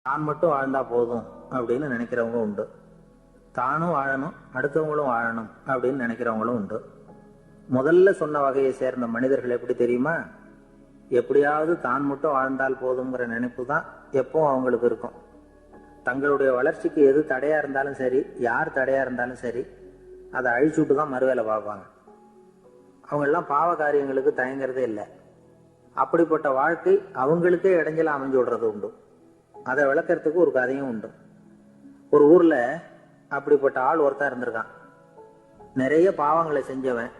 தான் மட்டும் வாழ்ந்தா போதும் அப்படின்னு நினைக்கிறவங்க உண்டு. தானும் வாழணும், அடுத்தவங்களும் வாழணும் அப்படின்னு நினைக்கிறவங்களும் உண்டு. முதல்ல சொன்ன வகையை சேர்ந்த மனிதர்கள் எப்படி தெரியுமா? எப்படியாவது தான் மட்டும் வாழ்ந்தால் போதுங்கிற நினைப்பு தான் எப்பவும் அவங்களுக்கு இருக்கும். தங்களுடைய வளர்ச்சிக்கு எது தடையா இருந்தாலும் சரி, யார் தடையா இருந்தாலும் சரி, அதை அழிச்சுட்டு தான் மறுவேலை பார்ப்பாங்க. அவங்க எல்லாம் பாவ காரியங்களுக்கு தயங்குறதே இல்லை. அப்படிப்பட்ட வாழ்க்கை அவங்களுக்கே இடைஞ்சல அமைஞ்சு விடுறது உண்டு. அதை விளக்கறதுக்கு ஒரு கதையும் உண்டு. ஒரு ஊர்ல அப்படிப்பட்ட ஆள் ஒருத்தன் இருந்திருக்கான். நிறைய பாவங்களை செஞ்சவன்.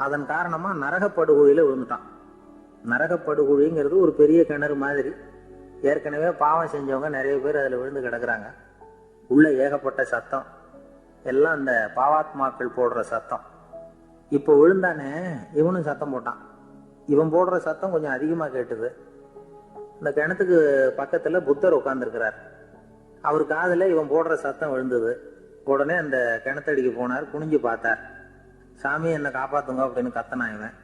அதன் காரணமா நரகப்படுகொழியில விழுந்துட்டான். நரகப்படுகொழிங்கிறது ஒரு பெரிய கிணறு மாதிரி. ஏற்கனவே பாவம் செஞ்சவங்க நிறைய பேர் அதுல விழுந்து கிடக்குறாங்க. உள்ள ஏகப்பட்ட சத்தம், எல்லாம் அந்த பாவாத்மாக்கள் போடுற சத்தம். இப்போ விழுந்தானே இவனும் சத்தம் போட்டான். இவன் போடுற சத்தம் கொஞ்சம் அதிகமா கேட்டுது. இந்த கிணத்துக்கு பக்கத்துல புத்தர் உட்கார்ந்துருக்கிறார். அவர் காதுல இவன் போடுற சத்தம் விழுந்தது. உடனே அந்த கிணத்தடிக்கு போனார். குனிஞ்சு பார்த்தார். சாமி என்னை காப்பாத்துங்க அப்படின்னு கத்தனா இவன்.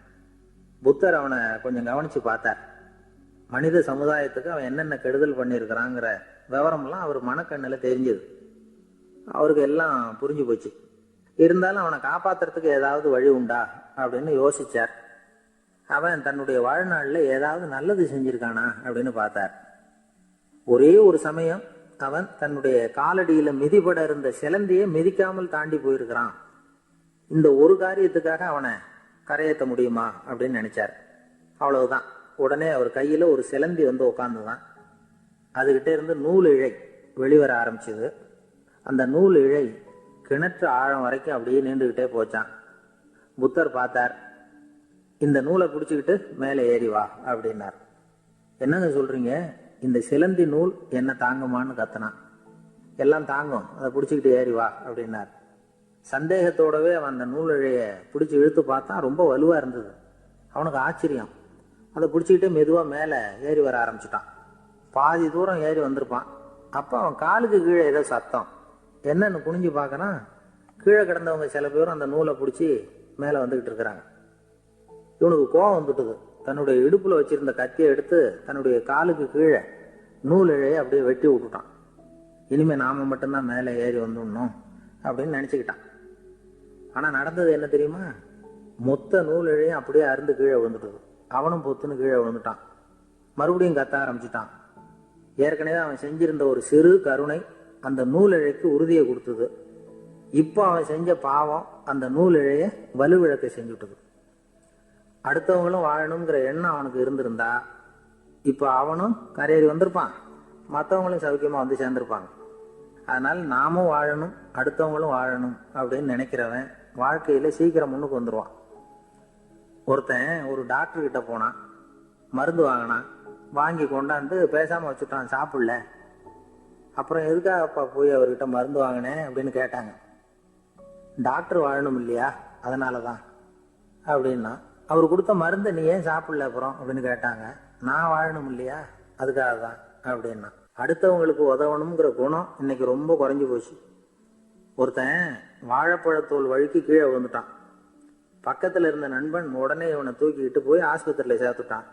புத்தர் அவனை கொஞ்சம் கவனிச்சு பார்த்தார். மனித சமுதாயத்துக்கு அவன் என்னென்ன கெடுதல் பண்ணியிருக்கிறாங்கிற விவரம்லாம் அவர் மனக்கண்ணுல தெரிஞ்சது. அவருக்கு எல்லாம் புரிஞ்சு போச்சு. இருந்தாலும் அவனை காப்பாத்துறதுக்கு ஏதாவது வழி உண்டா அப்படின்னு யோசிச்சார். அவன் தன்னுடைய வாழ்நாளில் ஏதாவது நல்லது செஞ்சிருக்கானா அப்படின்னு பார்த்தார். ஒரே ஒரு சமயம் அவன் தன்னுடைய காலடியில மிதிபட இருந்த சிலந்தியை மிதிக்காமல் தாண்டி போயிருக்கிறான். இந்த ஒரு காரியத்துக்காக அவனை கரையேற்ற முடியுமா அப்படின்னு நினைச்சார். அவ்வளவுதான். உடனே அவர் கையில ஒரு சிலந்தி வந்து உட்கார்ந்துதான். அதுகிட்ட இருந்து நூல் இழை வெளிவர ஆரம்பிச்சது. அந்த நூல் இழை கிணற்று ஆழம் வரைக்கும் அப்படியே நீண்டுகிட்டே போச்சான். புத்தர் பார்த்தார். இந்த நூலை பிடிச்சுக்கிட்டு மேலே ஏறி வா அப்படின்னார். என்னங்க சொல்றீங்க? இந்த சிலந்தி நூல் என்ன தாங்குமான்னு கத்தனான். எல்லாம் தாங்கும், அதை பிடிச்சிக்கிட்டு ஏறி வா அப்படின்னார். சந்தேகத்தோடவே அவன் அந்த நூல் இழைய பிடிச்சி இழுத்து பார்த்தான். ரொம்ப வலுவா இருந்தது. அவனுக்கு ஆச்சரியம். அதை பிடிச்சிக்கிட்டே மெதுவா மேலே ஏறி வர ஆரம்பிச்சுட்டான். பாதி தூரம் ஏறி வந்திருப்பான். அப்போ அவன் காலுக்கு கீழே ஏதோ சத்தம். என்னன்னு குனிஞ்சு பார்க்கறான். கீழே கிடந்தவங்க சில பேரும் அந்த நூலை பிடிச்சி மேலே வந்துகிட்டு இருக்கிறாங்க. இவனுக்கு கோபம் வந்துட்டுது. தன்னுடைய இடுப்புல வச்சிருந்த கத்தியை எடுத்து தன்னுடைய காலுக்கு கீழே நூல் இழையை அப்படியே வெட்டி விட்டுட்டான். இனிமே நாம மட்டும்தான் மேலே ஏறி வந்துடணும் அப்படின்னு நினைச்சுக்கிட்டான். ஆனா நடந்தது என்ன தெரியுமா? மொத்த நூல் இழையும் அப்படியே அருந்து கீழே விழுந்துட்டுது. அவனும் பொத்துன்னு கீழே விழுந்துட்டான். மறுபடியும் கத்த ஆரம்பிச்சுட்டான். ஏற்கனவே அவன் செஞ்சிருந்த ஒரு சிறு கருணை அந்த நூல் இழைக்கு உறுதியை கொடுத்தது. இப்போ அவன் செஞ்ச பாவம் அந்த நூல் இழைய வலுவிழக்க செஞ்சுட்டது. அடுத்தவங்களும் வாழணுங்கிற எண்ணம் அவனுக்கு இருந்திருந்தா இப்போ அவனும் கரையேறி வந்திருப்பான், மற்றவங்களும் சௌக்கியமா வந்து சேர்ந்திருப்பாங்க. அதனால நாமும் வாழணும், அடுத்தவங்களும் வாழணும் அப்படின்னு நினைக்கிறவன் வாழ்க்கையில சீக்கிரம் முன்னுக்கு வந்துடுவான். ஒருத்தன் ஒரு டாக்டர் கிட்ட போனான். மருந்து வாங்கினான். வாங்கி கொண்டாந்து பேசாம வச்சுட்டான், சாப்பிடல. அப்புறம் எதுக்காகப்பா போய் அவர்கிட்ட மருந்து வாங்கினேன் அப்படின்னு கேட்டாங்க. டாக்டர் வாழணும் இல்லையா, அதனாலதான் அப்படின்னா. அவர் கொடுத்த மருந்தை நீ ஏன் சாப்பிடல அப்புறம் அப்படின்னு கேட்டாங்க. நான் வாழணும் இல்லையா, அதுக்காக தான் அப்படின்னா. அடுத்தவங்களுக்கு உதவணுங்கிற குணம் இன்னைக்கு ரொம்ப குறைஞ்சு போச்சு. ஒருத்தன் வாழைப்பழத்தோல் வழுக்கி கீழே விழுந்துட்டான். பக்கத்துல இருந்த நண்பன் உடனே இவனை தூக்கிக்கிட்டு போய் ஆஸ்பத்திரியில சேர்த்துட்டான்.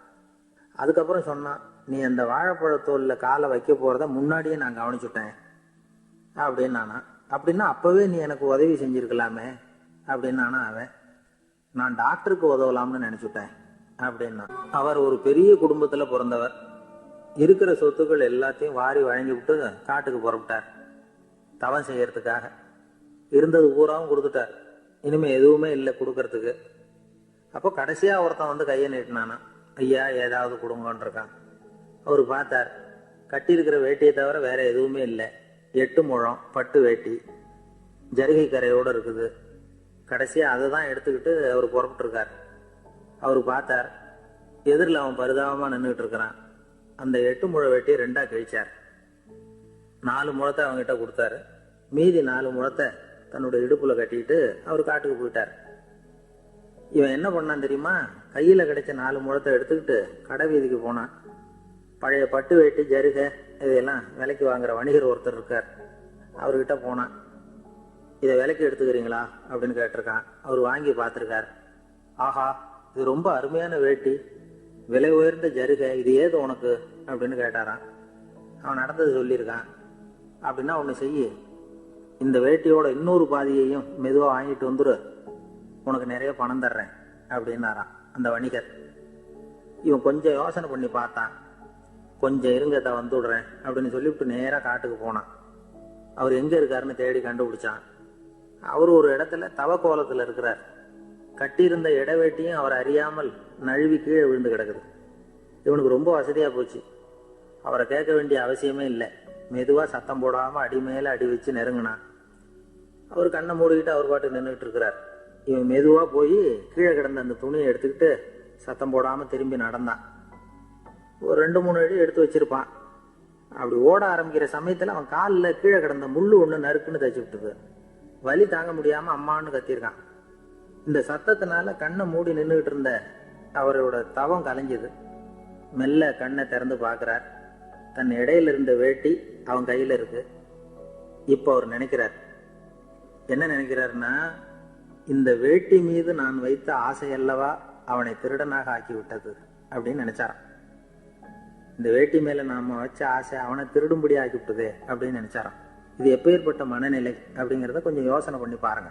அதுக்கப்புறம் சொன்னான், நீ அந்த வாழைப்பழத்தோல்ல காலை வைக்க போறத முன்னாடியே நான் கவனிச்சுட்டேன் அப்படின்னானா. அப்படின்னா அப்பவே நீ எனக்கு உதவி செஞ்சிருக்கலாமே அப்படின்னானா அவன். நான் டாக்டருக்கு உதவலாம்னு நினைச்சுட்டேன் அப்படின்னா. அவர் ஒரு பெரிய குடும்பத்துல பிறந்தவர். இருக்கிற சொத்துக்கள் எல்லாத்தையும் வாரி வழங்கி விட்டு காட்டுக்கு புறப்பட்டார் தவம் செய்யறதுக்காக. இருந்தது பூராவும் கொடுத்துட்டார். இனிமே எதுவுமே இல்லை கொடுக்கறதுக்கு. அப்போ கடைசியா ஒருத்தன் வந்து கையை நீட்டினானா. ஐயா ஏதாவது கொடுங்கன்னு இருக்கான். அவரு பார்த்தார். கட்டி இருக்கிற வேட்டியை தவிர வேற எதுவுமே இல்லை. 8 முழம் பட்டு வேட்டி ஜரிகை கரையோடு இருக்குது. கடைசியா அதை தான் எடுத்துக்கிட்டு அவர் புறப்பட்டு இருக்கார். அவரு பார்த்தார். எதிரில் அவன் பரிதாபமா நின்றுட்டு இருக்கிறான். அந்த 8 முழ வேட்டியை 2ஆ கிழிச்சார். 4 முழத்தை அவங்ககிட்ட கொடுத்தாரு. மீதி 4 முழத்தை தன்னுடைய இடுப்புல கட்டிட்டு அவர் காட்டுக்கு போயிட்டார். இவன் என்ன பண்ணான் தெரியுமா? கையில கிடைச்ச 4 முழத்தை எடுத்துக்கிட்டு கடை வீதிக்கு போனான். பழைய பட்டு வேட்டி ஜருகை இதெல்லாம் விலைக்கு வாங்குற வணிகர் ஒருத்தர் இருக்கார். அவர்கிட்ட போனான். இதை விலைக்கு எடுத்துக்கிறீங்களா அப்படின்னு கேட்டிருக்கான். அவர் வாங்கி பார்த்துருக்கார். ஆஹா, இது ரொம்ப அருமையான வேட்டி, விலை உயர்ந்த ஜருகை, இது ஏது உனக்கு அப்படின்னு கேட்டாராம். அவன் நடந்தது சொல்லியிருக்கான். அப்படின்னா ஒன்று செய்ய, இந்த வேட்டியோட இன்னொரு பாதியையும் மெதுவாக வாங்கிட்டு வந்துரு, உனக்கு நிறைய பணம் தர்றேன் அப்படின்னாரான் அந்த வணிகர். இவன் கொஞ்சம் யோசனை பண்ணி பார்த்தான். கொஞ்சம் இருங்கத்தை வந்துடுறேன் அப்படின்னு சொல்லிவிட்டு நேராக காட்டுக்கு போனான். அவர் எங்கே இருக்காருன்னு தேடி கண்டுபிடிச்சான். அவர் ஒரு இடத்துல தவக்கோலத்தில் இருக்கிறார். கட்டியிருந்த இடவேட்டியும் அவர் அறியாமல் நழுவி கீழே விழுந்து கிடக்குது. இவனுக்கு ரொம்ப வசதியாக போச்சு. அவரை கேட்க வேண்டிய அவசியமே இல்லை. மெதுவாக சத்தம் போடாமல் அடி மேலே அடி வச்சு நெருங்கினான். அவர் கண்ணை மூடிக்கிட்டு அவர் பாட்டு நின்றுட்டு இருக்கிறார். இவன் மெதுவாக போய் கீழே கிடந்த அந்த துணியை எடுத்துக்கிட்டு சத்தம் போடாமல் திரும்பி நடந்தான். ஒரு 2-3 அடி எடுத்து வச்சிருப்பான். அப்படி ஓட ஆரம்பிக்கிற சமயத்தில் அவன் காலில் கீழே கிடந்த முள்ளு ஒன்று நறுக்குன்னு தச்சு விட்டுது. வலி தாங்க முடியாமல் அம்மான்னு கத்திருக்கான். இந்த சத்தத்தினால கண்ணை மூடி நின்றுகிட்டு இருந்த அவரோட தவம் கலைஞ்சது. மெல்ல கண்ணை திறந்து பார்க்குறார். தன் இடையில இருந்த வேட்டி அவன் கையில் இருக்கு. இப்போ அவர் நினைக்கிறார், என்ன நினைக்கிறாருன்னா, இந்த வேட்டி மீது நான் வைத்த ஆசை அல்லவா அவனை திருடனாக ஆக்கி விட்டது அப்படின்னு நினைச்சாரான். இந்த வேட்டி மேல நாம வச்ச ஆசை அவனை திருடும்படி ஆக்கி விட்டதே அப்படின்னு நினைச்சாரான். இது எப்பேற்பட்ட மனநிலை அப்படிங்கிறத கொஞ்சம் யோசனை பண்ணி பாருங்க.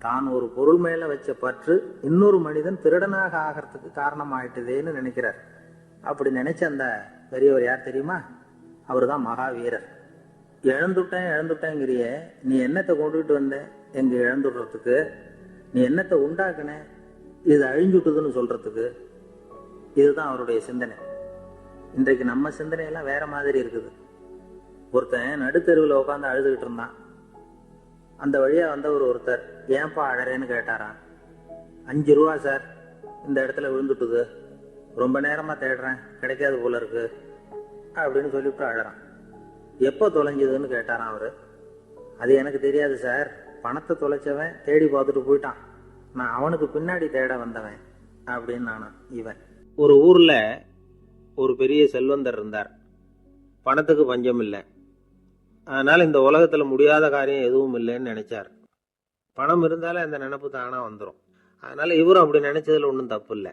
தான் ஒரு பொருள் மேல வச்ச பற்று இன்னொரு மனிதன் திருடனாக ஆகிறதுக்கு காரணம் ஆயிட்டுதேன்னு நினைக்கிறார். அப்படி நினைச்ச அந்த பெரியவர் யார் தெரியுமா? அவர் தான் மகாவீரர். இழந்துட்டேங்கிறிய, நீ என்னத்தை கொண்டுகிட்டு வந்த எங்க இழந்துடுறதுக்கு? நீ என்னத்தை உண்டாக்குன இது அழிஞ்சுட்டுதுன்னு சொல்றதுக்கு? இதுதான் அவருடைய சிந்தனை. இன்றைக்கு நம்ம சிந்தனையெல்லாம் வேற மாதிரி இருக்குது. ஒருத்தன் நடுத்தெருவில் உட்காந்து அழுதுகிட்டு இருந்தான். அந்த வழியா வந்தவர் ஒருத்தர், ஏன்பா அழறேன்னு கேட்டாராம். 5 ரூபா சார், இந்த இடத்துல விழுந்துட்டுது, ரொம்ப நேரமா தேடுறேன், கிடைக்காது போல இருக்கு அப்படின்னு சொல்லிவிட்டு அழறான். எப்போ தொலைஞ்சதுன்னு கேட்டாராம் அவரு. அது எனக்கு தெரியாது சார், பணத்தை தொலைச்சவன் தேடி பார்த்துட்டு போயிட்டான், நான் அவனுக்கு பின்னாடி தேட வந்தவன் அப்படின்னு நானும். இவன் ஒரு ஊர்ல ஒரு பெரிய செல்வந்தர் இருந்தார். பணத்துக்கு பஞ்சம் இல்லை. அதனால இந்த உலகத்துல முடியாத காரியம் எதுவும் இல்லைன்னு நினைச்சார். பணம் இருந்தாலும் அந்த நினைப்பு தானா வந்துடும். அதனால இவரும் அப்படி நினைச்சதுல ஒன்றும் தப்பு இல்லை.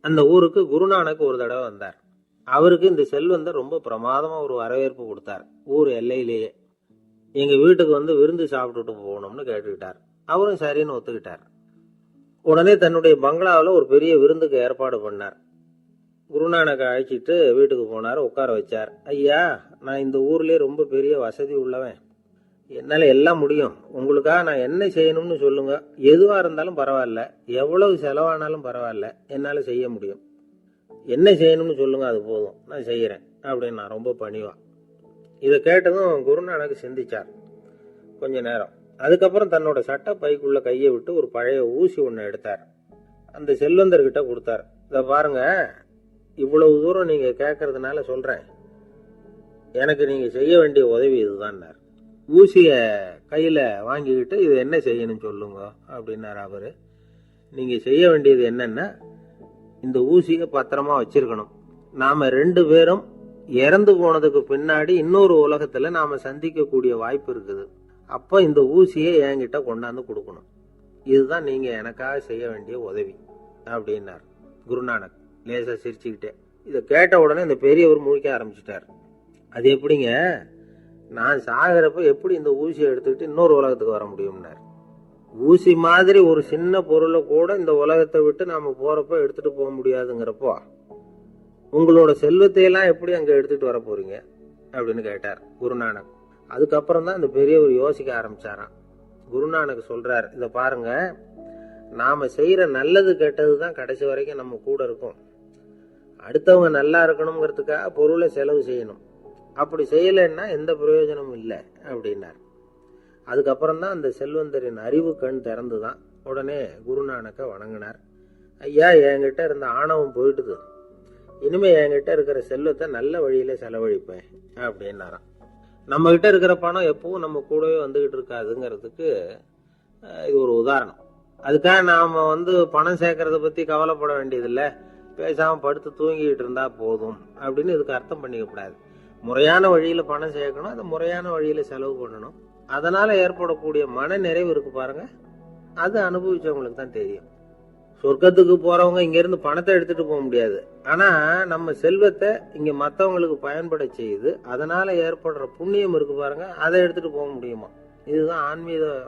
அந்த ஊருக்கு குருநானக் ஒரு தடவை வந்தார். அவருக்கு இந்த செல்வந்தர் ரொம்ப பிரமாதமா ஒரு வரவேற்பு கொடுத்தார். ஊர் எல்லையிலேயே எங்க வீட்டுக்கு வந்து விருந்து சாப்பிட்டுட்டு போகணும்னு கேட்டுக்கிட்டார். அவரும் சரின்னு ஒத்துக்கிட்டார். உடனே தன்னுடைய பங்களாவில் ஒரு பெரிய விருந்துக்கு ஏற்பாடு பண்ணார். குருநானக்கை அழைச்சிட்டு வீட்டுக்கு போனார். உட்கார வச்சார். ஐயா, நான் இந்த ஊர்லயே ரொம்ப பெரிய வசதி உள்ளவன், என்னால எல்லாம் முடியும், உங்களுக்காக நான் என்ன செய்யணும்னு சொல்லுங்க, எதுவா இருந்தாலும் பரவாயில்ல, எவ்வளவு செலவானாலும் பரவாயில்ல, என்னால செய்ய முடியும், என்ன செய்யணும்னு சொல்லுங்க, அது போதும், நான் செய்யறேன் அப்படின்னு நான் ரொம்ப பணிவா. இதை கேட்டதும் குருநானக் சிந்திச்சார் கொஞ்ச நேரம். அதுக்கப்புறம் தன்னோட சட்டை பைக்குள்ள கையை விட்டு ஒரு பழைய ஊசி ஒன்று எடுத்தார். அந்த செல்வந்தர்கிட்ட கொடுத்தார். இதை பாருங்க, இவ்வளவு தூரம் நீங்க கேட்கறதுனால சொல்றேன், எனக்கு நீங்க செய்ய வேண்டிய உதவி இதுதான். ஊசிய கையில வாங்கிக்கிட்டு இது என்ன செய்யணும் சொல்லுங்க அப்படின்னாரு அவரு. நீங்க செய்ய வேண்டியது என்னன்னா, இந்த ஊசியை பத்திரமா வச்சிருக்கணும். நாம 2 பேரும் இறந்து போனதுக்கு பின்னாடி இன்னொரு உலகத்துல நாம சந்திக்க கூடிய வாய்ப்பு இருக்குது. அப்ப இந்த ஊசியை என்கிட்ட கொண்டாந்து கொடுக்கணும். இதுதான் நீங்க எனக்காக செய்ய வேண்டிய உதவி அப்படின்னார் குருநானக் லேசா சிரிச்சுக்கிட்டே. இதை கேட்ட உடனே இந்த பெரியவர் முழிக்க ஆரம்பிச்சுட்டார். அது எப்படிங்க, நான் சாகிறப்ப எப்படி இந்த ஊசியை எடுத்துக்கிட்டு இன்னொரு உலகத்துக்கு வர முடியும்னார். ஊசி மாதிரி ஒரு சின்ன பொருளை கூட இந்த உலகத்தை விட்டு நாம போறப்ப எடுத்துட்டு போக முடியாதுங்கிறப்போ உங்களோட செல்வத்தையெல்லாம் எப்படி அங்க எடுத்துட்டு வர போறீங்க அப்படின்னு கேட்டார் குருநானக். அதுக்கப்புறம் தான் இந்த பெரியவர் யோசிக்க ஆரம்பிச்சாராம். குருநானக் சொல்றார், இதை பாருங்க, நாம செய்யற நல்லது கெட்டது தான் கடைசி வரைக்கும் நம்ம கூட இருக்கும். அடுத்தவங்க நல்லா இருக்கணுங்கிறதுக்காக பொருளை செலவு செய்யணும், அப்படி செய்யலைன்னா எந்த பிரயோஜனமும் இல்லை அப்படின்னார். அதுக்கப்புறம் தான் அந்த செல்வந்தரின் அறிவு கண் திறந்துதான். உடனே குருநானக்கை வணங்கினார். ஐயா, என்கிட்ட இருந்த ஆணவம் போயிட்டுது, இனிமே என்கிட்ட இருக்கிற செல்வத்தை நல்ல வழியில செலவழிப்பேன் அப்படின்னாராம். நம்ம கிட்ட இருக்கிற பணம் எப்பவும் நம்ம கூடவே வந்துகிட்டு இருக்காதுங்கிறதுக்கு இது ஒரு உதாரணம். அதுக்காக நாம பணம் சேர்க்கறத பத்தி கவலைப்பட வேண்டியதில்லை, பேசாம படுத்து தூங்கிட்டு இருந்தா போதும் அப்படின்னு இதுக்கு அர்த்தம் பண்ணிக்க கூடாது. முறையான வழியில பணம் சேர்க்கணும், அதை முறையான வழியில செலவு பண்ணணும். அதனால ஏற்படக்கூடிய மன நிறைவு இருக்கு பாருங்க, அது அனுபவிச்சவங்களுக்கு தான் தெரியும். சொர்க்கத்துக்கு போறவங்க இங்க இருந்து பணத்தை எடுத்துட்டு போக முடியாது. ஆனா நம்ம செல்வத்தை இங்க மத்தவங்களுக்கு பயன்பட செய்து அதனால ஏற்படுற புண்ணியம் இருக்கு பாருங்க, அதை எடுத்துட்டு போக முடியுமா. இதுதான்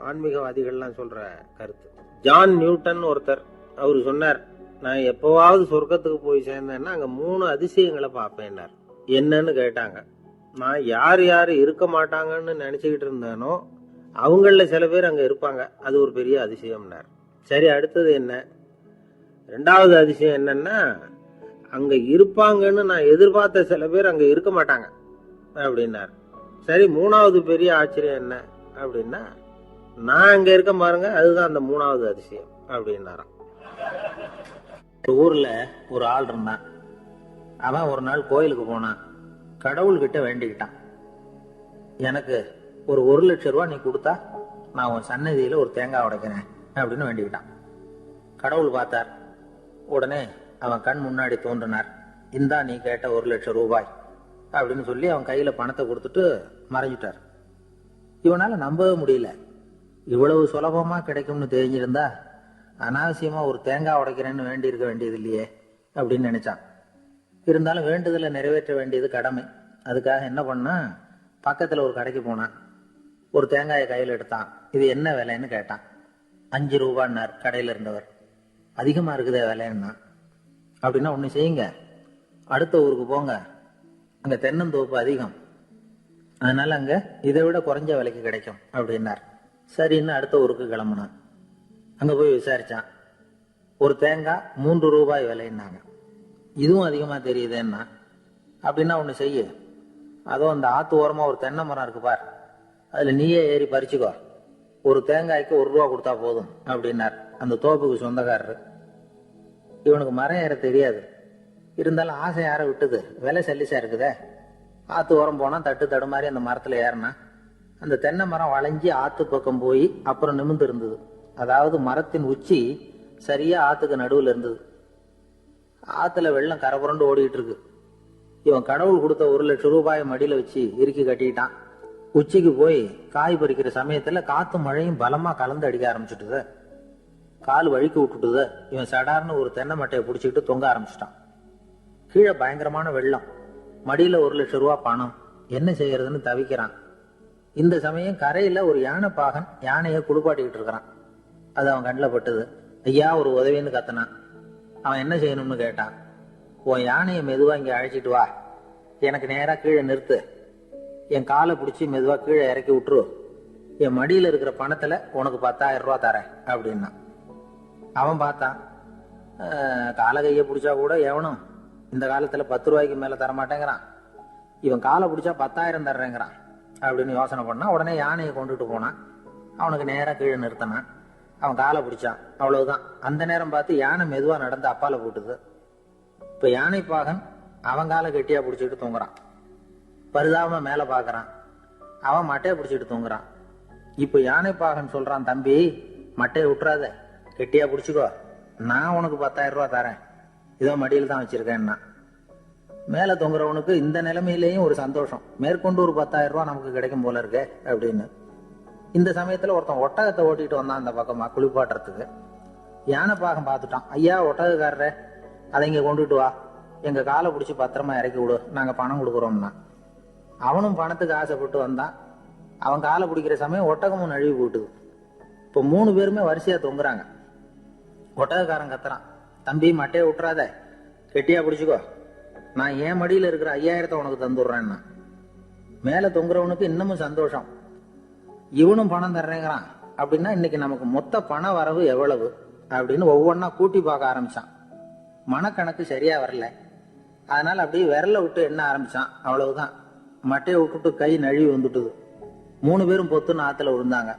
ஆன்மீகவாதிகள்லாம் சொல்ற கருத்து. ஜான் நியூட்டன் ஒருத்தர், அவரு சொன்னார், நான் எப்பவாவது சொர்க்கத்துக்கு போய் சேர்ந்தேன்னா அங்க 3 அதிசயங்களை பார்ப்பேன்னார். என்னன்னு கேட்டாங்க. நான் யார் யாரு இருக்க மாட்டாங்கன்னு நினைச்சுக்கிட்டு இருந்தேனோ அவங்கள சில பேர் அங்க இருப்பாங்க, அது ஒரு பெரிய அதிசயம்னார். சரி, அடுத்தது என்ன? 2வது அதிசயம் என்னன்னா, அங்க இருப்பாங்கன்னு நான் எதிர்பார்த்த சில பேர் அங்க இருக்க மாட்டாங்க அப்படின்னார். சரி, 3வது பெரிய ஆச்சரியம் என்ன அப்படின்னா, நான் அங்க இருக்க பாருங்க, அதுதான் அந்த 3வது அதிசயம் அப்படின்னாராம். ஒரு ஊர்ல ஒரு ஆள் இருந்தான். அவன் ஒரு நாள் கோயிலுக்கு போனான். கடவுள்கிட்ட வேண்டிக்கிட்டான், எனக்கு ஒரு 1,00,000 ரூபாய் நீ கொடுத்தா நான் உன் சன்னதியில ஒரு தேங்காய் உடைக்கிறேன் அப்படின்னு வேண்டிக்கிட்டான். கடவுள் பார்த்தார். உடனே அவன் கண் முன்னாடி தோன்றினார். இந்தா நீ கேட்ட 1,00,000 ரூபாய் அப்படின்னு சொல்லி அவன் கையில பணத்தை கொடுத்துட்டு மறைஞ்சிட்டார். இவனால நம்பவே முடியல. இவ்வளவு சுலபமா கிடைக்கும்னு தெரிஞ்சிருந்தா அனாவசியமா ஒரு தேங்காய் உடைக்கிறேன்னு வேண்டி இருக்க வேண்டியது இல்லையே அப்படின்னு நினைச்சான். இருந்தாலும் வேண்டுதலை நிறைவேற்ற வேண்டியது கடமை. அதுக்காக என்ன பண்ணா, பக்கத்துல ஒரு கடைக்கு போனான். ஒரு தேங்காயை கையில் எடுத்தான். இது என்ன விலைன்னு கேட்டான். 5 ரூபான்னார் கடையில இருந்தவர். அதிகமா இருக்குதே விலைன்னா. அப்படின்னா ஒண்ணு செய்யுங்க, அடுத்த ஊருக்கு போங்க, அங்க தென்னந்தோப்பு அதிகம், அதனால அங்க இதை விட குறைஞ்ச விலைக்கு கிடைக்கும் அப்படின்னார். சரின்னு அடுத்த ஊருக்கு கிளம்புனான். அங்க போய் விசாரிச்சான். ஒரு தேங்காய் 3 ரூபாய் விலைன்னாங்க. இதுவும் அதிகமா தெரியுதுன்னா. அப்படின்னா ஒண்ணு செய்ய, அதோ அந்த ஆத்து ஓரமா ஒரு தென்னை மரம் இருக்கு பார், அதுல நீயே ஏறி பறிச்சுக்கோ, ஒரு தேங்காய்க்கு 1 ரூபா கொடுத்தா போதும் அப்படின்னார் அந்த தோப்புக்கு சொந்தக்காரரு. இவனுக்கு மரம் ஏற தெரியாது, இருந்தாலும் ஆசை யார விட்டுது, விலை சல்லிசா இருக்குதே. ஆத்து ஓரம் போனா தட்டு தடுமாறி அந்த மரத்துல ஏறினா அந்த தென்னை மரம் வளைஞ்சி ஆத்து பக்கம் போய் அப்புறம் நிமிர்ந்து இருந்தது. அதாவது மரத்தின் உச்சி சரியா ஆத்துக்கு நடுவுல இருந்தது. ஆத்துல வெள்ளம் கரபுரண்டு ஓடிட்டு இருக்கு. இவன் கடவுள் கொடுத்த 1,00,000 ரூபாயை மடியில வச்சு இறுக்கி கட்டிட்டான். உச்சிக்கு போய் காய் பறிக்கிற சமயத்துல காத்து மழையும் பலமா கலந்து அடிக்க ஆரம்பிச்சுட்டுது. கால் வழுக்கி விட்டுட்டுது. இவன் சடார்னு ஒரு தென்னை மட்டையை பிடிச்சிக்கிட்டு தொங்க ஆரம்பிச்சிட்டான். கீழே பயங்கரமான வெள்ளம், மடியில 1,00,000 ரூபாய் பணம், என்ன செய்யறதுன்னு தவிக்கிறான். இந்த சமயம் கரையில ஒரு யானை பாகன் யானையை குளிப்பாட்டிக்கிட்டு இருக்கிறான். அது அவன் கண்ணில் பட்டது. ஐயா ஒரு உதவின்னு கத்தினான். அவன் என்ன செய்யணும்னு கேட்டான். உன் யானையை மெதுவா இங்க அழைச்சிட்டு வா, எனக்கு நேரா கீழே நிறுத்து, என் காலை பிடிச்சி மெதுவா கீழே இறக்கி விட்டுரு, என் மடியில இருக்கிற பணத்துல உனக்கு 10,000 ரூபாய் தரேன் அப்படின்னா. அவன் பார்த்தான், காலை கையை பிடிச்சா கூட எவனும் இந்த காலத்துல 10 ரூபாய்க்கு மேல தரமாட்டேங்கிறான், இவன் காலை பிடிச்சா 10,000 தர்றேங்கிறான் அப்படின்னு யோசனை பண்ணா. உடனே யானையை கொண்டுட்டு போனான். அவனுக்கு நேரா கீழே நிறுத்தினான். அவன் காலை பிடிச்சான். அவ்வளவுதான். அந்த நேரம் பார்த்து யானை மெதுவா நடந்து அப்பால போட்டுது. இப்ப யானை பாகன் அவன் காலை கெட்டியா பிடிச்சிட்டு தூங்குறான். பரிதாபமா மேல பாக்குறான். அவன் மட்டையை பிடிச்சிட்டு தூங்குறான். இப்ப யானை பாகன் சொல்றான், தம்பி மட்டையை விட்டுறாத, கெட்டியா பிடிச்சிக்கோ, நான் உனக்கு 10,000 ரூபாய் தரேன், இதோ மடியில் தான் வச்சிருக்கேன்னா. மேல தொங்குறவனுக்கு இந்த நிலைமையிலேயும் ஒரு சந்தோஷம், மேற்கொண்டு ஒரு 10,000 ரூபாய் நமக்கு கிடைக்கும் போல இருக்கே அப்படின்னு. இந்த சமயத்துல ஒருத்தன் ஒட்டகத்தை ஓட்டிட்டு வந்தான் அந்த பக்கமா குளிப்பாட்டுறதுக்கு. யானை பாகம் பார்த்துட்டான். ஐயா ஒட்டகக்காரரே, அதை இங்க கொண்டுட்டு வா, எங்க காலை பிடிச்சி பத்திரமா இறக்கி விடு, நாங்க பணம் கொடுக்குறோம்னா. அவனும் பணத்துக்கு ஆசைப்பட்டு வந்தான். அவன் காலை பிடிக்கிற சமயம் ஒட்டகமும் நழுவி போட்டுது. இப்ப 3 பேருமே வரிசையா தொங்குறாங்க. ஒட்டகக்காரன் கத்துறான், தம்பி மட்டையை விட்டுறாத, கெட்டியா பிடிச்சிக்கோ, நான் என் மடியில இருக்கிற 5,000 உனக்கு தந்துடுறேன்னா. மேல தொங்குறவனுக்கு இன்னமும் சந்தோஷம், இவனும் பணம் தர்றேங்கிறான் அப்படின்னா இன்னைக்கு நமக்கு மொத்த பண வரவு எவ்வளவு அப்படின்னு ஒவ்வொன்னா கூட்டி பார்க்க ஆரம்பிச்சான். மனக்கணக்கு சரியா வரல. அதனால அப்படியே விரல விட்டு எண்ண ஆரம்பிச்சான். அவ்வளவுதான், மட்டையை விட்டுட்டு கை நழுவி வந்துட்டுது. 3 பேரும் பொத்துன்னு ஆத்துல விழுந்தாங்க.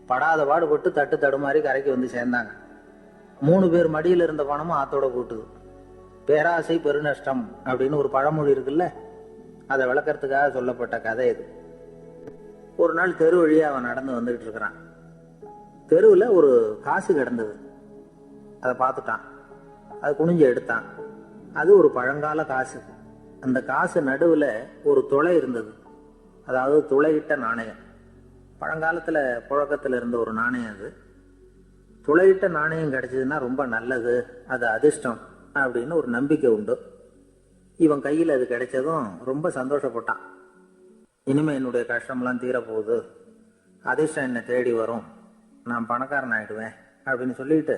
படாத பாடுபட்டு தட்டு தடுமாறி கரைக்கு வந்து சேர்ந்தாங்க. 3 பேர் மடியில இருந்த பணமும் ஆத்தோட போட்டுது. பேராசை பெருநஷ்டம் அப்படின்னு ஒரு பழமொழி இருக்குல்ல, அதை விளக்கறதுக்காக சொல்லப்பட்ட கதை இது. ஒரு நாள் தெரு வழியா அவன் நடந்து வந்துகிட்டு இருக்கிறான். தெருவில் ஒரு காசு கிடந்தது. அதை பார்த்துட்டான். அதை குனிஞ்சு எடுத்தான். அது ஒரு பழங்கால காசு. அந்த காசு நடுவில் ஒரு துளை இருந்தது. அதாவது துளையிட்ட நாணயம். பழங்காலத்தில் புழக்கத்தில் இருந்த ஒரு நாணயம் அது. துளையிட்ட நாணயம் கிடைச்சதுன்னா ரொம்ப நல்லது, அது அதிர்ஷ்டம் அப்படின்னு ஒரு நம்பிக்கை உண்டு. இவன் கையில் அது கிடைச்சதும் ரொம்ப சந்தோஷப்பட்டான். இனிமே என்னுடைய கஷ்டம்லாம் தீரப்போகுது, அதிர்ஷ்டம் என்னை தேடி வரும், நான் பணக்காரன் ஆயிடுவேன் அப்படின்னு சொல்லிட்டு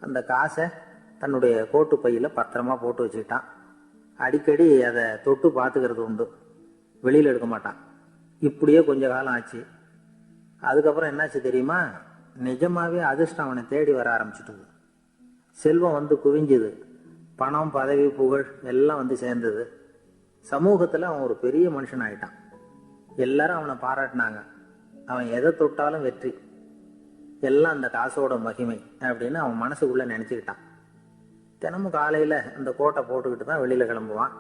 அந்த காசை தன்னுடைய கோட்டு பையில பத்திரமா போட்டு வச்சுக்கிட்டான். அடிக்கடி அதை தொட்டு பார்த்துக்கிறது உண்டு, வெளியில் எடுக்க மாட்டான். இப்படியே கொஞ்ச காலம் ஆச்சு. அதுக்கப்புறம் என்னாச்சு தெரியுமா? நிஜமாவே அதிர்ஷ்டம் அவனை தேடி வர ஆரம்பிச்சுட்டுது. செல்வம் வந்து குவிஞ்சுது, பணம் பதவி புகழ் எல்லாம் வந்து சேர்ந்தது. சமூகத்தில் அவன் ஒரு பெரிய மனுஷன் ஆயிட்டான். எல்லாரும் அவனை பாராட்டினாங்க. அவன் எதை தொட்டாலும் வெற்றி, எல்லாம் அந்த காசோட மகிமை அப்படின்னு அவன் மனசுக்குள்ள நினைச்சுக்கிட்டான். தினமும் காலையில அந்த கோட்டை போட்டுக்கிட்டு தான் வெளியில கிளம்புவான்.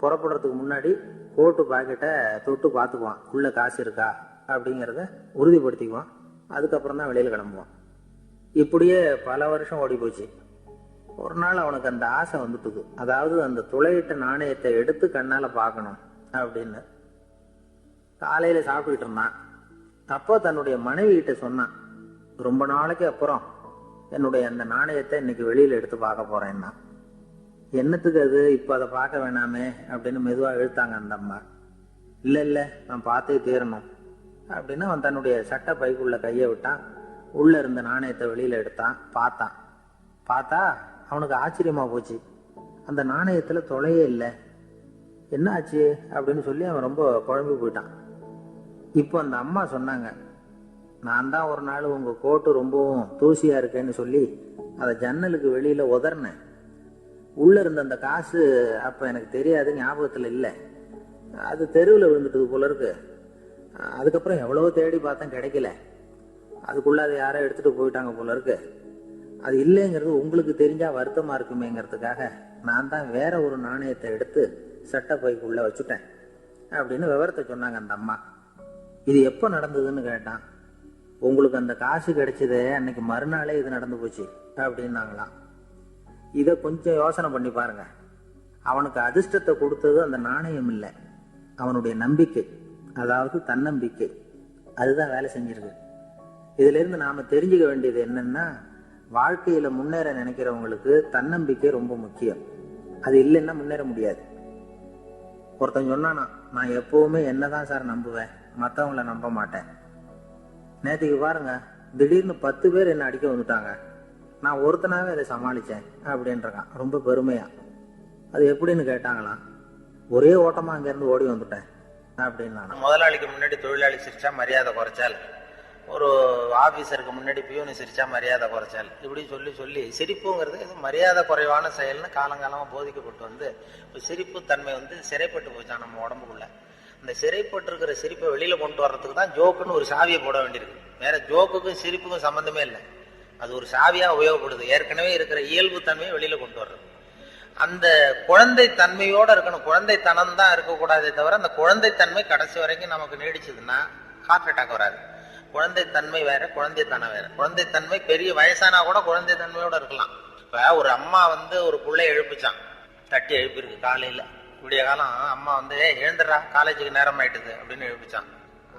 புறப்படுறதுக்கு முன்னாடி கோட்டு பாக்கெட்டை தொட்டு பார்த்துக்குவான், உள்ள காசு இருக்கா அப்படிங்கிறத உறுதிப்படுத்திக்குவான். அதுக்கப்புறம் தான் வெளியில கிளம்புவான். இப்படியே பல வருஷம் ஓடி போச்சு. ஒரு நாள் அவனுக்கு அந்த ஆசை வந்துட்டுது, அதாவது அந்த துளையிட்ட நாணயத்தை எடுத்து கண்ணால பார்க்கணும் அப்படின்னு. காலையில சாப்பிட்டுட்டு இருந்தான். அப்போ தன்னுடைய மனைவி கிட்ட சொன்னான், ரொம்ப நாளைக்கு அப்புறம் என்னுடைய அந்த நாணயத்தை இன்னைக்கு வெளியில எடுத்து பார்க்க போறேன்னா. என்னத்துக்கு அது, இப்ப அதை பார்க்க வேணாமே அப்படின்னு மெதுவா இழுத்தாங்க அந்த அம்மா. இல்ல இல்ல, நான் பார்த்தே தீரணும் அப்படின்னு அவன் தன்னுடைய சட்டை பைக்குள்ள கையை விட்டான். உள்ள இருந்த நாணயத்தை வெளியில எடுத்தான். பார்த்தா அவனுக்கு ஆச்சரியமா போச்சு. அந்த நாணயத்துல தொலையே இல்லை. என்ன ஆச்சு அப்படின்னு சொல்லி அவன் ரொம்ப குழம்பி போயிட்டான். இப்போ அந்த அம்மா சொன்னாங்க, நான் தான் ஒரு நாள் உங்க கோட்டு ரொம்பவும் தூசியா இருக்கேன்னு சொல்லி அதை ஜன்னலுக்கு வெளியில உதறினேன். உள்ள இருந்த அந்த காசு அப்ப எனக்கு தெரியாது, ஞாபகத்துல இல்லை. அது தெருவில் விழுந்துட்டது போல இருக்கு. அதுக்கப்புறம் எவ்வளவோ தேடி பார்த்தேன், கிடைக்கல. அதுக்குள்ள அதை யாரோ எடுத்துட்டு போயிட்டாங்க போல இருக்கு. அது இல்லைங்கிறது உங்களுக்கு தெரிஞ்சா வருத்தமா இருக்குமேங்கிறதுக்காக நான் தான் வேற ஒரு நாணயத்தை எடுத்து சட்டை பைக்குள்ள வச்சுட்டேன் அப்படின்னு விவரத்தை சொன்னாங்க அந்த அம்மா. இது எப்போ நடந்ததுன்னு கேட்டான். உங்களுக்கு அந்த காசு கிடைச்சதே அன்னைக்கு மறுநாளே இது நடந்து போச்சு அப்படின்னாங்களாம். இதை கொஞ்சம் யோசனை பண்ணி பாருங்க. அவனுக்கு அதிர்ஷ்டத்தை கொடுத்தது அந்த நாணயம் இல்லை, அவனுடைய நம்பிக்கை, அதாவது தன்னம்பிக்கை. அதுதான் வேலை செஞ்சிருக்கு. இதுல இருந்து நாம தெரிஞ்சுக்க வேண்டியது என்னன்னா, வாழ்க்கையில முன்னேற நினைக்கிறவங்களுக்கு தன்னம்பிக்கை ரொம்ப முக்கியம். அது இல்லைன்னா முன்னேற முடியாது. ஒருத்தன் சொன்னானா, நான் எப்பவுமே என்னதான் சார் நம்புவேன், மற்றவங்கள நம்ப மாட்டேன். நேற்றுக்கு பாருங்க, திடீர்னு 10 பேர் என்ன அடிக்க வந்துட்டாங்க, நான் ஒருத்தனாவே அதை சமாளிச்சேன் அப்படின்றான் ரொம்ப பெருமையா. அது எப்படின்னு கேட்டாங்களாம். ஒரே ஓட்டமா அங்கிருந்து ஓடி வந்துட்டேன் அப்படின்னா. முதலாளிக்கு முன்னாடி தொழிலாளி சிரிச்சா மரியாதை குறைச்சால், ஒரு ஆபீசருக்கு முன்னாடி பியூனு சிரிச்சா மரியாதை குறைச்சால், இப்படி சொல்லி சொல்லி சிரிப்புங்கிறது இது மரியாதை குறைவான செயல்னு காலங்காலமா போதிக்கப்பட்டு வந்து இப்போ சிரிப்பு தன்மை வந்து சிறைப்பட்டு போச்சான் நம்ம உடம்புக்குள்ள. இந்த சிறைப்பட்டு இருக்கிற சிரிப்பை வெளியில கொண்டு வர்றதுக்கு தான் ஜோக்குன்னு ஒரு சாவியை போட வேண்டியிருக்கு. வேற ஜோக்குக்கும் சிரிப்புக்கும் சம்பந்தமே இல்லை. அது ஒரு சாவியா உபயோகப்படுது. ஏற்கனவே இருக்கிற இயல்பு தன்மையை வெளியில கொண்டு வர்றது. அந்த குழந்தை தன்மையோட இருக்கணும். குழந்தைத்தனம் தான் இருக்கக்கூடாதே தவிர அந்த குழந்தைத்தன்மை கடைசி வரைக்கும் நமக்கு நீடிச்சதுன்னா ஹார்ட் அட்டாக் வராது. குழந்தைத்தன்மை வேற, குழந்தைத்தனம் வேற. குழந்தைத்தன்மை பெரிய வயசானா கூட குழந்தைத்தன்மையோட இருக்கலாம். இப்ப ஒரு அம்மா வந்து ஒரு பிள்ளை எழுப்பிச்சான், தட்டி எழுப்பிருக்கு காலையில விடிய காலம். அம்மா வந்து எழுந்துடுறா, காலேஜுக்கு நேரம் ஆயிட்டுது அப்படின்னு எழுப்பிச்சான்.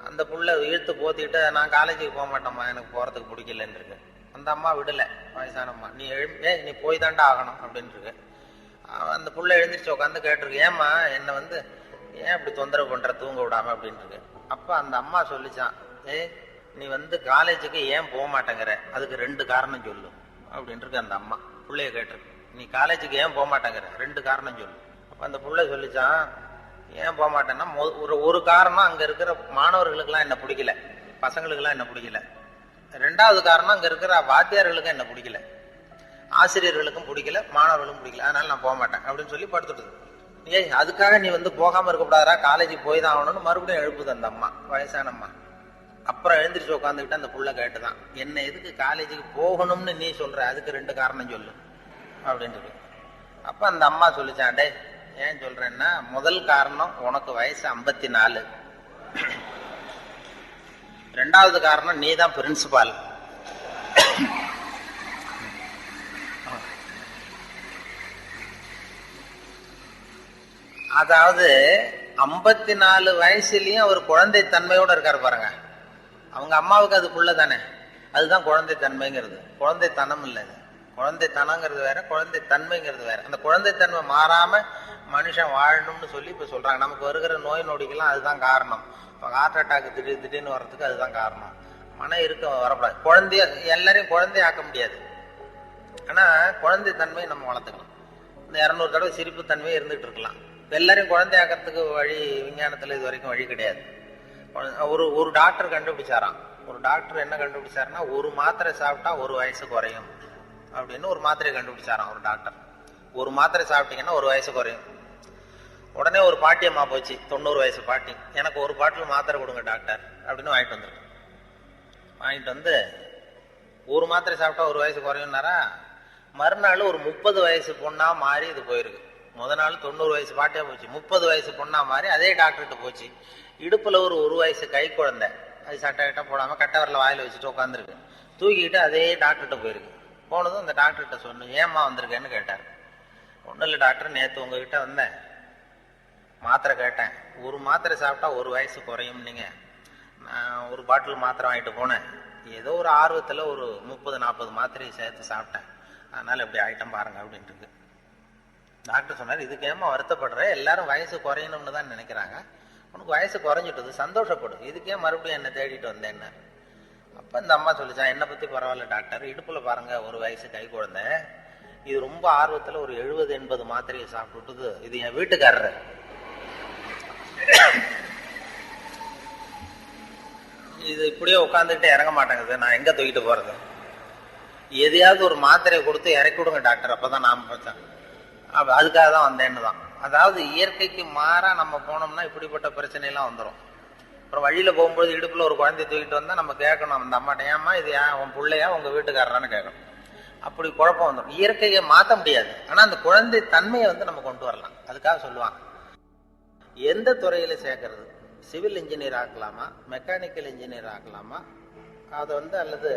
அந்த புள்ள இழுத்து போத்திக்கிட்டு, நான் காலேஜுக்கு போக மாட்டேம்மா, எனக்கு போறதுக்கு பிடிக்கலன்னு இருக்கு. அந்த அம்மா விடல, வயசான அம்மா, நீ நீ போய் தாண்டா ஆகணும் அப்படின்னு இருக்கு. அந்த புள்ள எழுந்திரிச்சு உட்காந்து கேட்டிருக்கு, ஏம்மா என்னை வந்து ஏன் இப்படி தொந்தரவு பண்ற, தூங்க விடாம அப்படின்னு இருக்கு. அப்ப அந்த அம்மா சொல்லிச்சான், நீ வந்து காலேஜுக்கு ஏன் போக மாட்டேங்கிற, அதுக்கு 2 காரணம் சொல்லு அப்படின்னு இருக்கு. அந்த அம்மா பிள்ளைய கேட்டிருக்கு, நீ காலேஜுக்கு ஏன் போக மாட்டேங்கிற, 2 காரணம் சொல்லு. அப்ப அந்த பிள்ளை சொல்லிச்சான், ஏன் போக மாட்டேன்னா ஒரு காரணம் அங்க இருக்கிற மாணவர்களுக்கெல்லாம் என்ன பிடிக்கல, பசங்களுக்கெல்லாம் என்ன பிடிக்கல. 2வது காரணம் அங்க இருக்கிற வாத்தியார்களுக்கும் என்ன பிடிக்கல, ஆசிரியர்களுக்கும் பிடிக்கல, மாணவர்களுக்கும் பிடிக்கல, அதனால நான் போக மாட்டேன் அப்படின்னு சொல்லி படுத்துடுது. அதுக்காக நீ வந்து போகாம இருக்கக்கூடாதா, காலேஜுக்கு போய் தான் ஆகணும்னு மறுபடியும் எழுப்புது அந்த அம்மா, வயசான அம்மா. அப்புறம் எழுந்திரிச்சு உட்காந்துக்கிட்டு அந்த புள்ள கேட்டுதான், என்ன எதுக்கு காலேஜுக்கு போகணும்னு நீ சொல்ற, அதுக்கு 2 காரணம் சொல்லு அப்படின்ட்டு. அப்ப அந்த அம்மா சொல்லிச்சாண்டே, ஏன் சொல்றேன்னா, முதல் காரணம் உனக்கு வயசு 54, 2வது காரணம் நீ தான் பிரின்சிபால், அதாவது 54 வயசுலயும் அவர் குழந்தை தன்மையோட இருக்காரு பாருங்க. அவங்க அம்மாவுக்கு அது புள்ள தானே, அதுதான் குழந்தைத்தன்மைங்கிறது. குழந்தைத்தனம் இல்லை. குழந்தைத்தனங்கிறது வேற, குழந்தைத்தன்மைங்கிறது வேற. அந்த குழந்தைத்தன்மை மாறாம மனுஷன் வாழணும்னு சொல்லி இப்ப சொல்றாங்க. நமக்கு வருகிற நோய் நொடிக்கெல்லாம் அதுதான் காரணம். இப்போ ஹார்ட் அட்டாக் திடீர்னு வர்றதுக்கு அதுதான் காரணம். மன இருக்க வரக்கூடாது. குழந்தைய எல்லாரையும் குழந்தையாக்க முடியாது, ஆனா குழந்தைத்தன்மையை நம்ம வளர்த்துக்கலாம். இந்த 200 தடவை சிரிப்பு தன்மையை இருந்துகிட்டு இருக்கலாம். எல்லாரையும் குழந்தையாக்கிறதுக்கு வழி விஞ்ஞானத்துல இது வரைக்கும் வழி கிடையாது. ஒரு டாக்டர் கண்டுபிடிச்சாராம். ஒரு டாக்டர் என்ன கண்டுபிடிச்சாருன்னா, ஒரு மாத்திரை சாப்பிட்டா 1 வயசு குறையும் அப்படின்னு ஒரு மாத்திரை கண்டுபிடிச்சாராம் ஒரு டாக்டர். ஒரு மாத்திரை சாப்பிட்டீங்கன்னா 1 வயசு குறையும். உடனே ஒரு பாட்டியம்மா போச்சு, 90 வயசு பாட்டி, எனக்கு ஒரு பாட்டில் மாத்திரை கொடுங்க டாக்டர் அப்படின்னு வாங்கிட்டு வந்துருக்கு. வாங்கிட்டு வந்து ஒரு மாத்திரை சாப்பிட்டா 1 வயசு குறையும்னாரா. மறுநாள் ஒரு 30 வயசு பொண்ணா மாறி இது போயிருக்கு. முதல் நாள் 90 வயசு பாட்டியா போச்சு, 30 வயசு பொண்ணா மாறி அதே டாக்டர்கிட்ட போச்சு. இடுப்புல ஒரு வயசு கை குழந்தை, அது சட்டை கிட்ட போடாம கட்டை வரல வாயில வச்சுட்டு உட்காந்துருக்கு. தூக்கிட்டு அதே டாக்டர்கிட்ட போயிருக்கு. போனதும் அந்த டாக்டர்கிட்ட சொன்ன, ஏம்மா வந்திருக்கேன்னு கேட்டார். ஒன்றும் இல்லை டாக்டர், நேற்று உங்ககிட்ட வந்தேன், மாத்திரை கேட்டேன், ஒரு மாத்திரை சாப்பிட்டா 1 வயசு குறையும். நீங்கள் நான் ஒரு பாட்டில் மாத்திரை வாங்கிட்டு போனேன், ஏதோ ஒரு ஆர்வத்தில் ஒரு 30-40 மாத்திரையை சேர்த்து சாப்பிட்டேன், அதனால இப்படி ஆயிட்டம் பாருங்க அப்படின்ட்டு. டாக்டர் சொன்னார், இதுக்கு ஏமா வருத்தப்படுற, எல்லாரும் வயசு குறையணும்னு தான் நினைக்கிறாங்க, உனக்கு வயசு குறைஞ்சிட்டது, சந்தோஷப்படு, இதுக்கே மறுபடியும் என்ன தேடிட்டு வந்தேன்னு. அப்போ இந்த அம்மா சொல்லிச்சான், என்னை பற்றி பரவாயில்ல டாக்டர், இடுப்பில் பாருங்க 1 வயசு கை குழந்தை, இது ரொம்ப ஆர்வத்தில் ஒரு 70-80 மாத்திரையை சாப்பிட்டுட்டுது, இது என் வீட்டுக்காரரு. இது இப்படியே உட்காந்துக்கிட்டு இறங்க மாட்டேங்குது, நான் எங்க தூக்கிட்டு போறது, எதையாவது ஒரு மாத்திரையை கொடுத்து இறக்கி விடுங்க டாக்டர், அப்பதான் நான் பார்த்தேன். அதுக்காக தான் வந்தேன்னு தான். அதாவது இயற்கைக்கு மாறா நம்ம போனோம்னா இப்படிப்பட்ட பிரச்சனைலாம் வந்துடும். அப்புறம் வழியில போகும்போது இடுப்புல ஒரு குழந்தைய தூக்கிட்டு வந்தா நம்ம கேட்கணும் அந்த அம்மாட்ட, ஏமா இது உன் பிள்ளையா உங்க வீட்டுக்காரரான்னு கேட்கணும். அப்படி குழப்பம் வந்துடும். இயற்கையை மாற்ற முடியாது, ஆனா அந்த குழந்தை தன்மையை நம்ம கொண்டு வரலாம். அதுக்காக சொல்லுவாங்க, எந்த துறையில சேர்க்கறது, சிவில் இன்ஜினியர் ஆக்கலாமா, மெக்கானிக்கல் இன்ஜினியர் ஆக்கலாமா, அதை அல்லது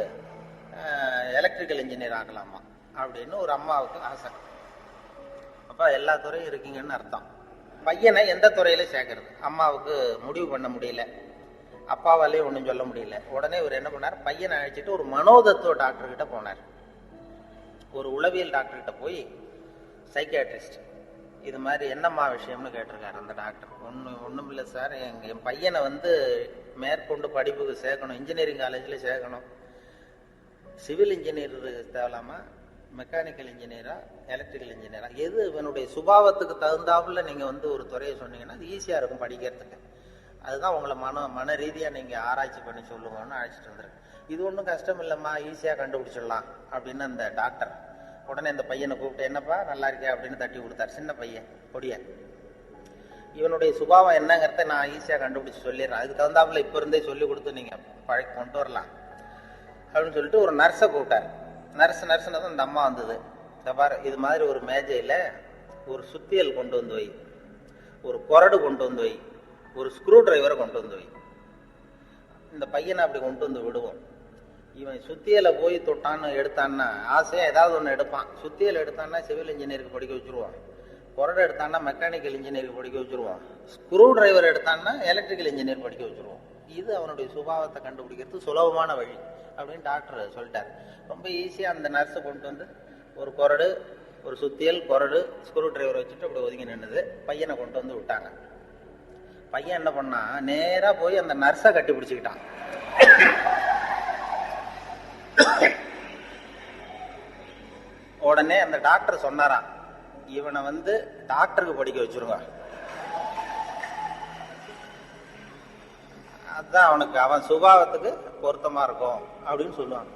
எலக்ட்ரிக்கல் இன்ஜினியர் ஆக்கலாமா அப்படின்னு ஒரு அம்மாவுக்கு ஆசை. அப்ப எல்லா துறையும் இருக்கீங்கன்னு அர்த்தம். பையனை எந்த துறையில சேர்க்கறது அம்மாவுக்கு முடிவு பண்ண முடியல, அப்பாவாலேயும் ஒன்றும் சொல்ல முடியல. உடனே இவர் என்ன பண்ணார், பையனை அழைச்சிட்டு ஒரு மனோதத்துவ டாக்டர் கிட்ட போனார். ஒரு உளவியல் டாக்டர் கிட்ட போய், சைக்கியாட்ரிஸ்ட், இது மாதிரி என்னம்மா விஷயம்னு கேட்டிருக்காரு அந்த டாக்டர். ஒன்றும் இல்லை சார், என் பையனை மேற்கொண்டு படிப்புக்கு சேர்க்கணும், இன்ஜினியரிங் காலேஜில் சேர்க்கணும், சிவில் இன்ஜினியர் தேவலாமா, மெக்கானிக்கல் இன்ஜினியரா, எலக்ட்ரிக்கல் இன்ஜினியரா, எது இவனுடைய சுபாவத்துக்கு தகுந்தாப்புல நீங்கள் ஒரு துறையை சொன்னீங்கன்னா அது ஈஸியாக இருக்கும் படிக்கிறதுக்கு. அதுதான் உங்களை மன ரீதியாக நீங்கள் ஆராய்ச்சி பண்ணி சொல்லுங்கன்னு அழைச்சிட்டு வந்துருக்கு. இது ஒன்றும் கஷ்டம் இல்லைம்மா, ஈஸியாக கண்டுபிடிச்சிடலாம் அப்படின்னு அந்த டாக்டர் உடனே இந்த பையனை கூப்பிட்டு, என்னப்பா நல்லா இருக்கே அப்படின்னு தட்டி கொடுத்தாரு. சின்ன பையன் பொடிய, இவனுடைய சுபாவம் என்னங்கிறத நான் ஈஸியாக கண்டுபிடிச்சு சொல்லிடுறேன், அதுக்கு தகுந்தாப்புல இப்போ இருந்தே சொல்லி கொடுத்து நீங்கள் பழக்கி கொண்டு வரலாம் அப்படின்னு சொல்லிட்டு ஒரு நர்ஸை கூப்பிட்டார். நர்ஸ்னு தான் இந்த அம்மா வந்தது. இந்த பாரு, இது மாதிரி ஒரு மேஜையில் ஒரு சுத்தியல் கொண்டு வந்து வை, ஒரு கொரடு கொண்டு வந்து வை, ஒரு ஸ்க்ரூ டிரைவரை கொண்டு வந்து வை. இந்த பையனை அப்படி கொண்டு வந்து விடுவோம். இவன் சுத்தியலை போய் தொட்டான்னு எடுத்தான்னா ஆசையா ஏதாவது ஒன்று எடுப்பான். சுத்தியல் எடுத்தான்னா சிவில் இன்ஜினியருக்கு படிக்க வச்சுருவான், கொரடு எடுத்தான்னா மெக்கானிக்கல் இன்ஜினியருக்கு படிக்க வச்சுருவான், ஸ்க்ரூ டிரைவர் எடுத்தான்னா எலக்ட்ரிக்கல் இன்ஜினியர் படிக்க வச்சுருவான். இது அவனுடைய சுபாவத்தை கண்டுபிடிக்கிறது சுலபமான வழி அப்படின்னு டாக்டர் சொல்லிட்டார். ரொம்ப ஈஸியாக அந்த நர்ஸை கொண்டு வந்து ஒரு கொரடு, ஒரு சுத்தியல், கொரடு, ஸ்க்ரூ டிரைவர் வச்சுட்டு அப்படி ஒதுங்கி நின்றுது. பையனை கொண்டு வந்து விட்டாங்க. பையன் என்ன பண்ணா, நேராக போய் அந்த நர்ஸை கட்டி பிடிச்சிக்கிட்டான். உடனே அந்த டாக்டர் சொன்னாராம், இவனை டாக்டருக்கு படிக்க வச்சிருங்க, அதுதான் அவனுக்கு அவன் சுபாவத்துக்கு பொருத்தமா இருக்கும் அப்படின்னு சொல்லுவாங்க.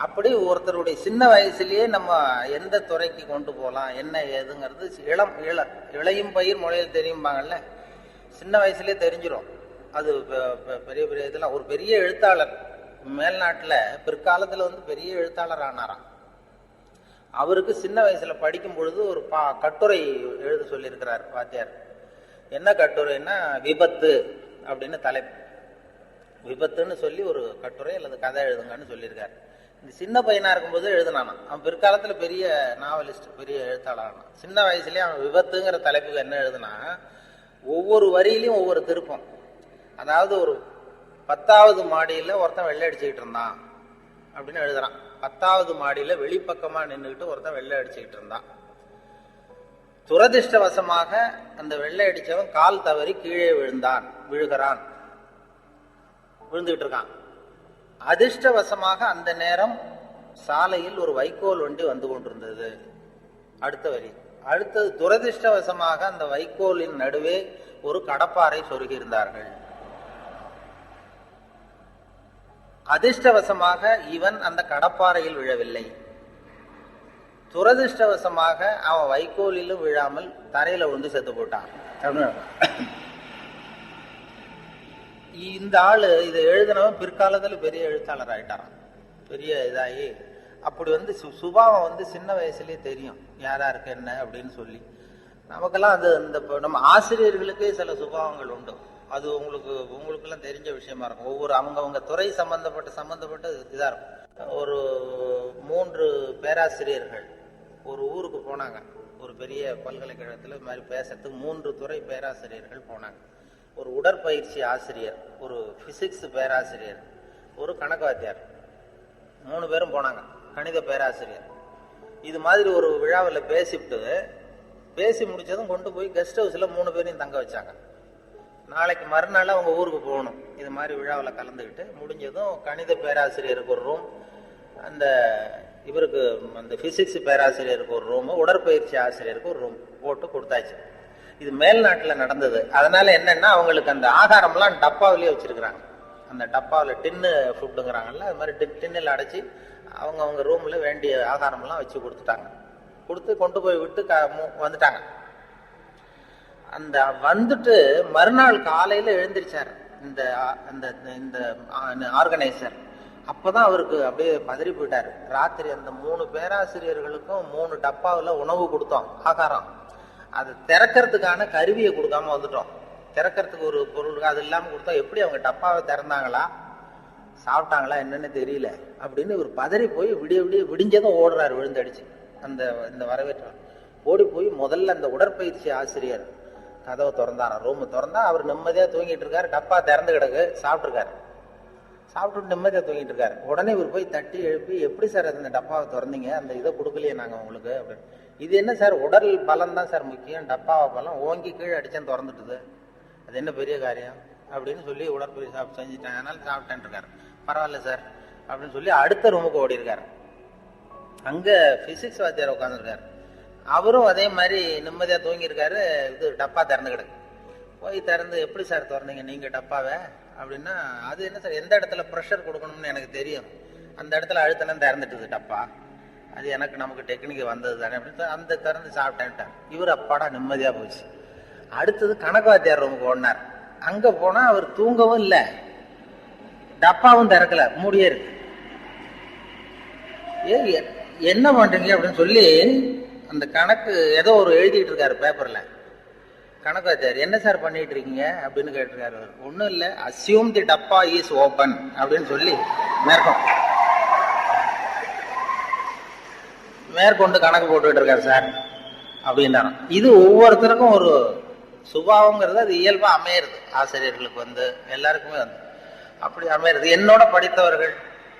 அப்படி ஒருத்தருடைய சின்ன வயசுலயே நம்ம எந்த துறைக்கு கொண்டு போகலாம் என்ன ஏதுங்கிறது இளையும் பயிர் முளையில் தெரியும்பாங்கல்ல, சின்ன வயசுலயே தெரிஞ்சிடும். அது பெரிய பெரிய இதெல்லாம். ஒரு பெரிய எழுத்தாளர் மேல்நாட்டுல பிற்காலத்துல பெரிய எழுத்தாளர் ஆனாராம். அவருக்கு சின்ன வயசுல படிக்கும் பொழுது ஒரு கட்டுரை எழுத சொல்லியிருக்கிறார் வாத்தியார். என்ன கட்டுரைன்னா, விபத்து அப்படின்னு தலைப்பு. விபத்துன்னு சொல்லி ஒரு கட்டுரை அல்லது கதை எழுதுங்கன்னு சொல்லியிருக்காரு. இந்த சின்ன பையனா இருக்கும்போது எழுதினானா. அவன் பிற்காலத்துல பெரிய நாவலிஸ்ட், பெரிய எழுத்தாளர். சின்ன வயசுலயே அவன் விபத்துங்கிற தலைப்புக்கு என்ன எழுதுனா, ஒவ்வொரு வரியிலையும் ஒவ்வொரு திருப்பம். அதாவது ஒரு 10வது மாடியில ஒருத்தன் வெள்ளை அடிச்சுக்கிட்டு இருந்தான், அப்படின்னு எழுதுறான். 10வது மாடியில வெளிப்பக்கமா நின்றுகிட்டு ஒருத்தன் வெள்ளை அடிச்சுக்கிட்டு இருந்தான். துரதிருஷ்டவசமாக அந்த வெள்ளை அடிச்சவன் கால் தவறி கீழே விழுகிறான், விழுந்துகிட்டு இருக்கான். அதிர்ஷ்டவசமாக அந்த நேரம் சாலையில் ஒரு வைக்கோல் வண்டி வந்து கொண்டிருந்தது. அடுத்த வரி. அடுத்தது, துரதிருஷ்டவசமாக அந்த வைக்கோலின் நடுவே ஒரு கடப்பாறை சொருகி இருந்தார்கள். அதிர்ஷ்டவசமாக இவன் அந்த கடப்பாறையில் விழவில்லை. துரதிருஷ்டவசமாக அவன் வைக்கோலிலும் விழாமல் தரையில விழுந்து செத்து போட்டான். இந்த ஆளு இதை எழுதினவன் பிற்காலத்துல பெரிய எழுத்தாளர் ஆயிட்டாரான். பெரிய இதாகி அப்படி வந்து சுபாவம் வந்து சின்ன வயசுலயே தெரியும் யாரா இருக்கு என்ன அப்படின்னு சொல்லி. நமக்கெல்லாம் அது இந்த நம்ம ஆசிரியர்களுக்கே சில சுபாவங்கள் உண்டு. அது உங்களுக்கெல்லாம் தெரிஞ்ச விஷயமா இருக்கும். ஒவ்வொரு அவங்க துறை சம்பந்தப்பட்ட இதா இருக்கும். ஒரு 3 பேராசிரியர்கள் ஒரு ஊருக்கு போனாங்க. ஒரு பெரிய பல்கலைக்கழகத்துல இது மாதிரி பேசுறதுக்கு 3 துறை பேராசிரியர்கள் போனாங்க. ஒரு உடற்பயிற்சி ஆசிரியர், ஒரு பிசிக்ஸ் பேராசிரியர், ஒரு கணக்கு வாத்தியார், 3 பேரும் போனாங்க. கணித பேராசிரியர். இது மாதிரி ஒரு விழாவில் பேசி முடிச்சதும் கொண்டு போய் கெஸ்ட் ஹவுஸ்ல 3 பேரையும் தங்க வச்சாங்க. நாளைக்கு மறுநாள் அவங்க ஊருக்கு போகணும். இது மாதிரி விழாவில் கலந்துக்கிட்டு முடிஞ்சதும் கணித பேராசிரியருக்கு ஒரு ரூம், இவருக்கு அந்த பிசிக்ஸ் பேராசிரியருக்கு ஒரு ரூம், உடற்பயிற்சி ஆசிரியருக்கு ஒரு ரூம் போட்டு கொடுத்தாச்சு. இது மேல்நாட்டில் நடந்தது. அதனால என்னன்னா அவங்களுக்கு அந்த ஆகாரம்லாம் டப்பாவிலேயே வச்சிருக்கிறாங்க. அந்த டப்பாவில் டின்னு ஃபுட்டுங்கிறாங்கல்ல, அது மாதிரி டின்னில் அடைச்சி அவங்க ரூம்ல வேண்டிய ஆகாரம்லாம் வச்சு கொடுத்து கொண்டு போய் விட்டு வந்துட்டாங்க. அந்த வந்துட்டு மறுநாள் காலையில எழுந்திருச்சார் இந்த ஆர்கனைசர். அப்பதான் அவருக்கு அப்படியே பதறி போயிட்டாரு. ராத்திரி அந்த 3 பேராசிரியர்களுக்கும் 3 டப்பாவில் உணவு கொடுத்தோம், ஆகாரம். அது திறக்கிறதுக்கான கருவியை கொடுக்காம வந்துட்டோம். திறக்கிறதுக்கு ஒரு பொருள் அது இல்லாம கொடுத்தோம். எப்படி அவங்க டப்பாவை திறந்தாங்களா சாப்பிட்டாங்களா என்னன்னு தெரியல அப்படின்னு இவர் பதறி போய் விடிஞ்சதும் ஓடுறாரு விழுந்தடிச்சு. இந்த வரவேற்று ஓடி போய் முதல்ல அந்த உடற்பயிற்சி ஆசிரியர் கதவை திறந்தாரா, ரூம் திறந்தா அவர் நிம்மதியா தூங்கிட்டு இருக்காரு. டப்பா திறந்து கிடக்கு, சாப்பிட்டுட்டு நிம்மதியா தூங்கிட்டு இருக்காரு. உடனே இவர் போய் தட்டி எழுப்பி, எப்படி சார் அந்த டப்பாவை திறந்தீங்க, அந்த இதை கொடுக்கலையே நாங்க உங்களுக்கு அப்படின்னு. இது என்ன சார், உடல் பலம் தான் சார் முக்கியம், டப்பாவை பலம் ஓங்கி கீழே அடிச்சேன் திறந்துட்டுது, அது என்ன பெரிய காரியம் அப்படின்னு சொல்லி உடற்பயிற்சி செஞ்சுட்டாங்க, அதனால சாப்பிட்டேன் இருக்காரு. பரவாயில்ல சார் அப்படின்னு சொல்லி அடுத்த ரூமுக்கு ஓடி இருக்காரு. அங்க பிசிக்ஸ் வாத்தியார் உட்காந்துருக்காரு. அவரும் அதே மாதிரி நிம்மதியா தூங்கியிருக்காரு. இது டப்பா திறந்து கிடக்கு. போய் திறந்து, எப்படி சார் திறந்தீங்க நீங்க டப்பாவை அப்படின்னா, அது என்ன சார், எந்த இடத்துல ப்ரெஷர் கொடுக்கணும்னு எனக்கு தெரியும், அந்த இடத்துல அழுத்தணும் திறந்துட்டுது டப்பா, அது நமக்கு டெக்னிக் வந்தது தானே அப்படின்னு அந்த திறந்து சாப்பிட்டேன்ட்டார். இவர் அப்பாடா நிம்மதியா போச்சு. அடுத்தது கணக்கு வாத்தியார் ரூமுக்கு ஓடினார். அங்க போனா அவர் தூங்கவும் இல்லை, டப்பாவும் திறக்கல, மூடியே இருக்கு. என்ன பண்றீங்க அப்படின்னு சொல்லி அந்த கணக்கு ஏதோ ஒரு எழுதிட்டு இருக்காரு பேப்பர்ல. கணக்கு வாத்தியார், என்ன சார் பண்ணிட்டு இருக்கீங்க அப்படின்னு கேட்டிருக்காரு. ஒன்னும் இல்லை, அசியூம் தி டப்பா இஸ் ஓபன் அப்படின்னு சொல்லி மேற்கொண்டு கணக்கு போட்டுக்கிட்டு இருக்காரு சார் அப்படின்றாங்க. இது ஒவ்வொருத்தருக்கும் ஒரு சுபாவங்கிறது அது இயல்பா அமையிறது. ஆசிரியர்களுக்கு எல்லாருக்குமே அப்படி அமையிறது. என்னோட படித்தவர்கள்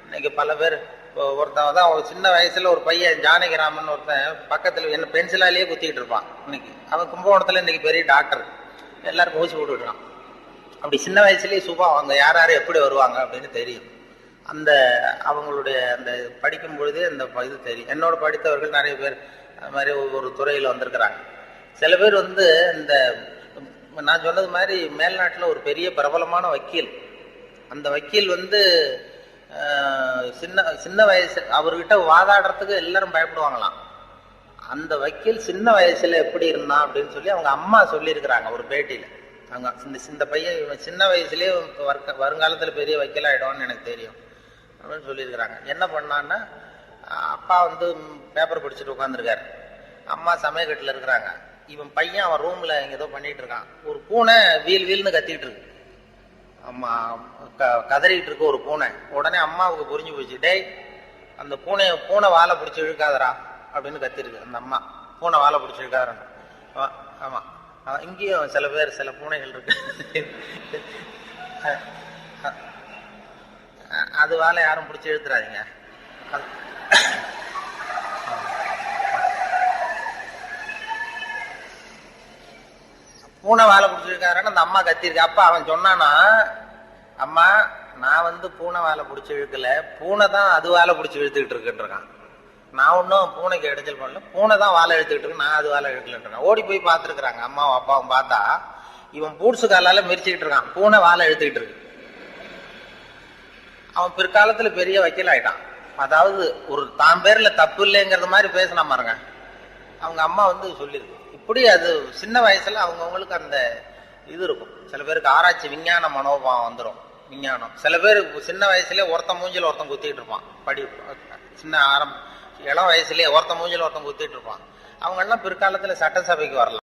இன்னைக்கு பல பேர், ஒருத்தன் தான் சின்ன வயசுல ஒரு பையன் ஜானகிராமன் ஒருத்தன் பக்கத்துல என்ன பென்சிலாலேயே குத்திட்டு இருப்பான். இன்னைக்கு அவன் கும்பகோணத்துல இன்னைக்கு பெரிய டாக்டர், எல்லாருக்கும் ஊசி போட்டுவிடுறான். அப்படி சின்ன வயசுலயே சுபாவம் அங்க யார் எப்படி வருவாங்க அப்படின்னு தெரியும். அவங்களுடைய அந்த படிக்கும் பொழுதே அந்த இது தெரியும். என்னோட படித்தவர்கள் நிறைய பேர் அது மாதிரி ஒரு துறையில வந்திருக்கிறாங்க. சில பேர் இந்த நான் சொன்னது மாதிரி மேல்நாட்டில் ஒரு பெரிய பிரபலமான வக்கீல். அந்த வக்கீல் சின்ன வயசு அவர்கிட்ட வாதாடுறதுக்கு எல்லாரும் பயப்படுவாங்களாம். அந்த வக்கீல் சின்ன வயசுல எப்படி இருந்தான் அப்படின்னு சொல்லி அவங்க அம்மா சொல்லியிருக்கிறாங்க ஒரு பேட்டியில. அவங்க இந்த பையன் சின்ன வயசுலயே வருங்காலத்துல பெரிய வக்கீல் ஆயிடுவான்னு எனக்கு தெரியும் அப்படின்னு சொல்லியிருக்கிறாங்க. என்ன பண்ணான்னா, அப்பா பேப்பர் படிச்சுட்டு உட்காந்துருக்காரு, அம்மா சமயக்கட்டில் இருக்கிறாங்க. இவன் பையன் அவன் ரூம்ல ஏதோ பண்ணிட்டு இருக்கான். ஒரு பூனை வீல்னு கத்திட்டு இருக்கு. அம்மா கதறிட்டு இருக்கு ஒரு பூனை. உடனே அம்மாவுக்கு புரிஞ்சு போச்சு, டேய் அந்த பூனை வாழை பிடிச்சி இழுக்காதரா அப்படின்னு கத்திருக்கு அந்த அம்மா. பூனை வாழை பிடிச்சி இழுக்காதரா. ஆமா, இங்கேயும் சில பூனைகள் இருக்கு, அது வாழை யாரும் பிடிச்சி இழுத்துறாதீங்க பூனை வாழை பிடிச்சிருக்காருன்னு அந்த அம்மா கத்திருக்கு. அப்ப அவன் சொன்னானா, அம்மா நான் பூனை வாழை பிடிச்சி இழுக்கல, பூனை தான் அது வாழை பிடிச்சி இழுத்துக்கிட்டு இருக்குன்றான். நான் ஒன்னும் பூனைக்கு இடைச்சல் பண்ணல, பூனை தான் வாழை இழுத்துக்கிட்டு இருக்கு, நான் அது வாழை இழுக்கலன்றான். ஓடி போய் பார்த்துருக்காங்க அம்மாவும் அப்பாவும். பார்த்தா இவன் பூட்ஸு காலால மிரிச்சுக்கிட்டு இருக்கான், பூனை வாழை இழுத்துக்கிட்டு இருக்கு. அவன் பிற்காலத்துல பெரிய வக்கீல் ஆயிட்டான். அதாவது ஒரு தான் பேர்ல தப்பு இல்லைங்கிறது மாதிரி பேசினா பாருங்க. அவங்க அம்மா சொல்லிருக்கு. இப்படி அது சின்ன வயசுல அவங்கவுங்களுக்கு அந்த இது இருக்கும். சில பேருக்கு ஆராய்ச்சி விஞ்ஞான மனோபாவம் வந்துடும். விஞ்ஞானம் சில பேர் சின்ன வயசுலயே ஒருத்தன் மூஞ்சில ஒருத்தன் குத்திட்டு இருப்பான். சின்ன இளம் வயசுலயே ஒருத்தன் மூஞ்சில ஒருத்தன் குத்திட்டு இருப்பான். அவங்க எல்லாம் பிற்காலத்துல சட்டசபைக்கு வரலாம்.